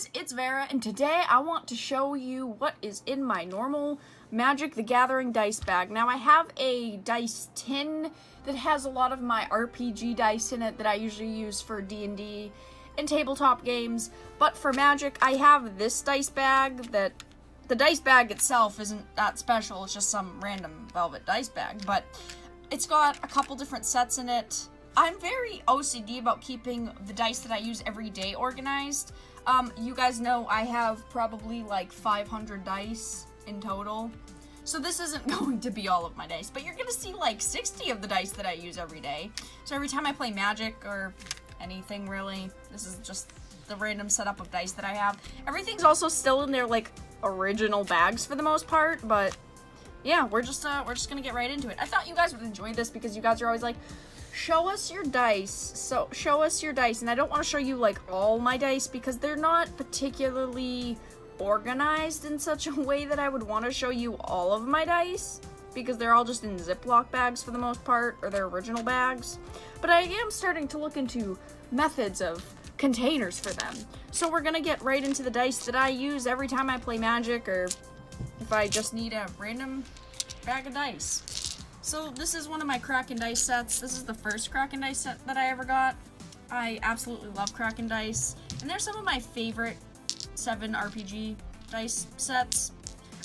guys, it's Vara, and today I want to show you what is in my normal Magic the Gathering dice bag. Now, I have a dice tin that has a lot of my RPG dice in it that I usually use for D&D and tabletop games, but for Magic, I have this dice bag that... The dice bag itself isn't that special, it's just some random velvet dice bag, but it's got a couple different sets in it. I'm very OCD about keeping the dice that I use every day organized. You guys know I have probably like 500 dice in total. So this isn't going to be all of my dice, but you're gonna see like 60 of the dice that I use every day. So every time I play Magic or anything really, this is just the random setup of dice that I have. Everything's also still in their like original bags for the most part, but yeah, we're just gonna get right into it. I thought you guys would enjoy this because you guys are always like, show us your dice. So show us your dice, and I don't want to show you like all my dice because they're not particularly organized in such a way that I would want to show you all of my dice because they're all just in Ziploc bags for the most part, or their original bags. But I am starting to look into methods of containers for them. So we're gonna get right into the dice that I use every time I play Magic, or if I just need a random bag of dice. So this is one of my Kraken dice sets. This is the first Kraken dice set that I ever got. I absolutely love Kraken dice, and they're some of my favorite 7 RPG dice sets.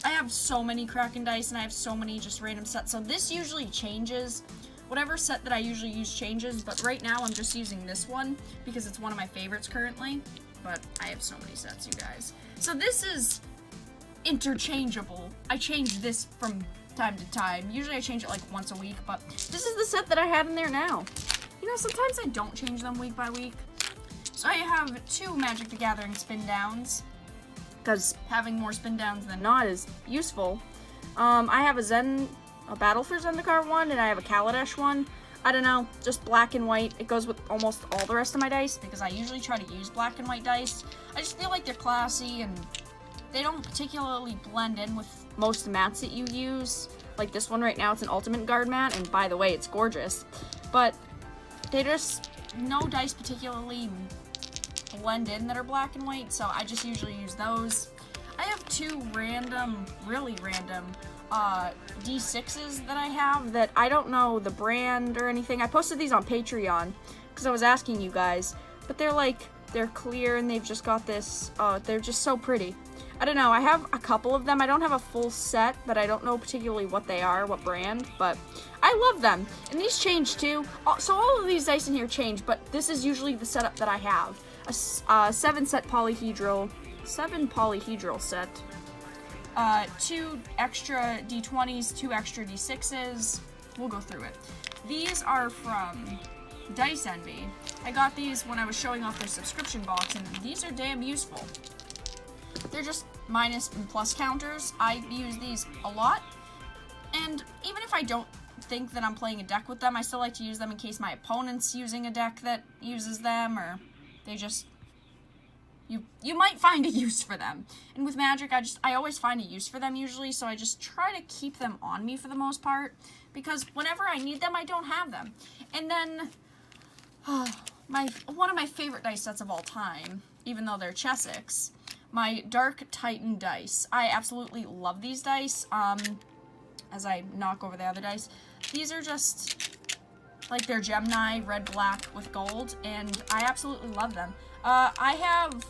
I have so many Kraken dice, and I have so many just random sets, so this usually changes. Whatever set that I usually use changes, but right now I'm just using this one because it's one of my favorites currently, but I have so many sets, you guys. So this is interchangeable. I change this from time to time. Usually I change it like once a week, but this is the set that I had in there now. You know, sometimes I don't change them week by week. So I have 2 Magic the Gathering spin downs, because having more spin downs than not is useful. I have a Battle for Zendikar one, and I have a Kaladesh one. I don't know, just black and white. It goes with almost all the rest of my dice, because I usually try to use black and white dice. I just feel like they're classy, and they don't particularly blend in with most mats that you use. Like this one right now, it's an Ultimate Guard mat, and by the way, it's gorgeous. But they just, no dice particularly blend in that are black and white, so I just usually use those. I have 2 random, really random, D6s that I have that I don't know the brand or anything. I posted these on Patreon because I was asking you guys, but they're clear and they've just got this, they're just so pretty. I don't know, I have a couple of them. I don't have a full set, but I don't know particularly what they are, what brand, but I love them. And these change too. So all of these dice in here change, but this is usually the setup that I have. A 7 polyhedral set. 2 extra D20s, 2 extra D6s. We'll go through it. These are from Dice Envy. I got these when I was showing off their subscription box, and these are damn useful. They're just minus and plus counters. I use these a lot, and even if I don't think that I'm playing a deck with them, I still like to use them in case my opponent's using a deck that uses them, or they just... You might find a use for them. And with Magic, I always find a use for them usually, so I just try to keep them on me for the most part, because whenever I need them, I don't have them. And then, one of my favorite dice sets of all time, even though they're Chessex, my Dark Titan dice. I absolutely love these dice, as I knock over the other dice. These are just, like, they're Gemini, red, black with gold, and I absolutely love them. I have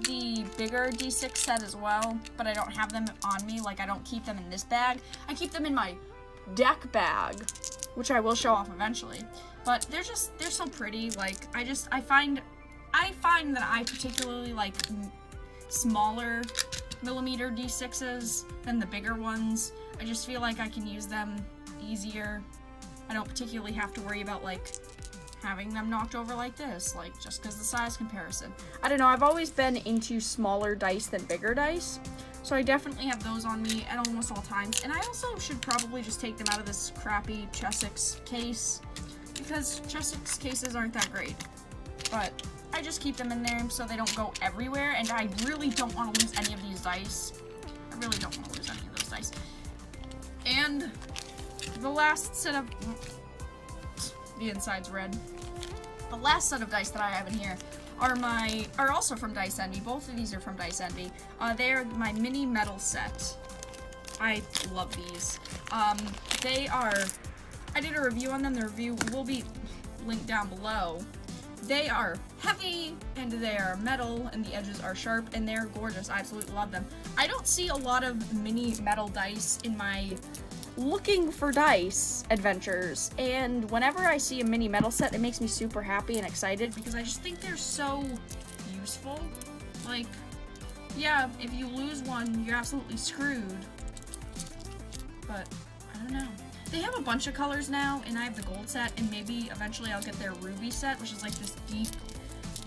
the bigger D6 set as well, but I don't have them on me. Like, I don't keep them in this bag. I keep them in my deck bag, which I will show off eventually. But they're so pretty. Like, I find that I particularly like smaller millimeter D6s than the bigger ones. I just feel like I can use them easier. I don't particularly have to worry about, like, having them knocked over like this, like, just because the size comparison. I don't know, I've always been into smaller dice than bigger dice, so I definitely have those on me at almost all times. And I also should probably just take them out of this crappy Chessex case, because Chessex cases aren't that great. But I just keep them in there so they don't go everywhere, and I really don't want to lose any of these dice. I really don't want to lose any of those dice. And the last set of... The inside's red. The last set of dice that I have in here are also from Dice Envy. Both of these are from Dice Envy. They're my mini metal set. I love these. I did a review on them. The review will be linked down below. They are heavy, and they are metal, and the edges are sharp, and they're gorgeous. I absolutely love them. I don't see a lot of mini metal dice in my looking for dice adventures, and whenever I see a mini metal set, it makes me super happy and excited, because I just think they're so useful. Like, yeah, if you lose one, you're absolutely screwed. But, I don't know. They have a bunch of colors now, and I have the gold set, and maybe eventually I'll get their ruby set, which is like this deep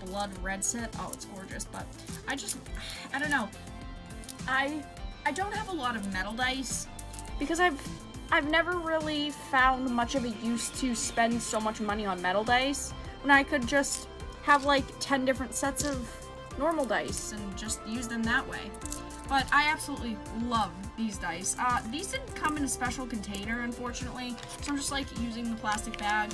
blood red set. Oh, it's gorgeous, but I don't know. I don't have a lot of metal dice, because I've never really found much of a use to spend so much money on metal dice, when I could just have like 10 different sets of normal dice, and just use them that way. But I absolutely love these dice. These didn't come in a special container, unfortunately, so I'm just like using the plastic bag,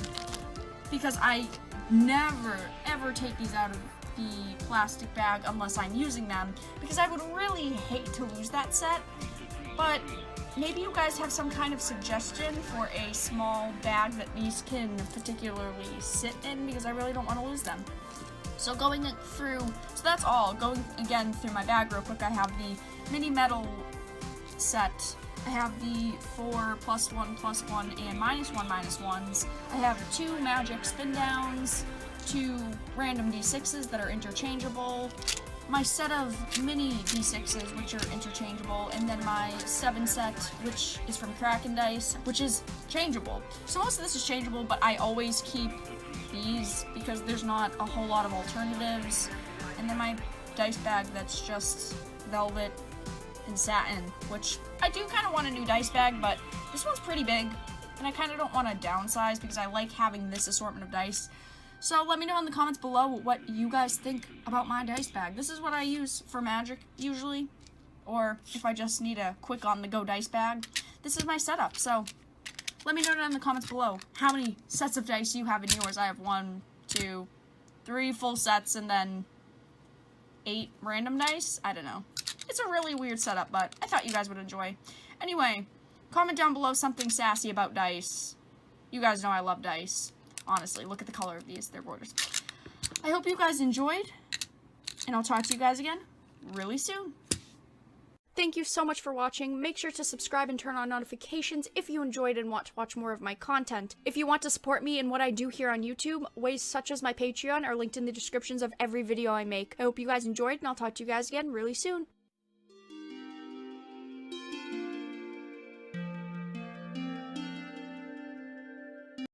because I never ever take these out of the plastic bag unless I'm using them, because I would really hate to lose that set. But maybe you guys have some kind of suggestion for a small bag that these can particularly sit in, because I really don't want to lose them. So that's all. Going again through my bag real quick, I have the mini metal set. I have the 4 +1/+1 and -1/-1s. I have 2 magic spin downs, 2 random D6s that are interchangeable, my set of mini D6s, which are interchangeable, and then my 7 set, which is from Kraken dice, which is changeable. So most of this is changeable, but I always keep these because there's not a whole lot of alternatives. And then my dice bag that's just velvet and satin, which I do kind of want a new dice bag, but this one's pretty big, and I kind of don't want to downsize because I like having this assortment of dice. So let me know in the comments below what you guys think about my dice bag. This is what I use for Magic, usually. Or if I just need a quick on-the-go dice bag, this is my setup. So let me know down in the comments below how many sets of dice you have in yours. I have 1, 2, 3 full sets, and then 8 random dice. I don't know. It's a really weird setup, but I thought you guys would enjoy. Anyway, comment down below something sassy about dice. You guys know I love dice. Honestly, look at the color of these. They're gorgeous. I hope you guys enjoyed, and I'll talk to you guys again really soon. Thank you so much for watching. Make sure to subscribe and turn on notifications if you enjoyed and want to watch more of my content. If you want to support me in what I do here on YouTube, ways such as my Patreon are linked in the descriptions of every video I make. I hope you guys enjoyed, and I'll talk to you guys again really soon.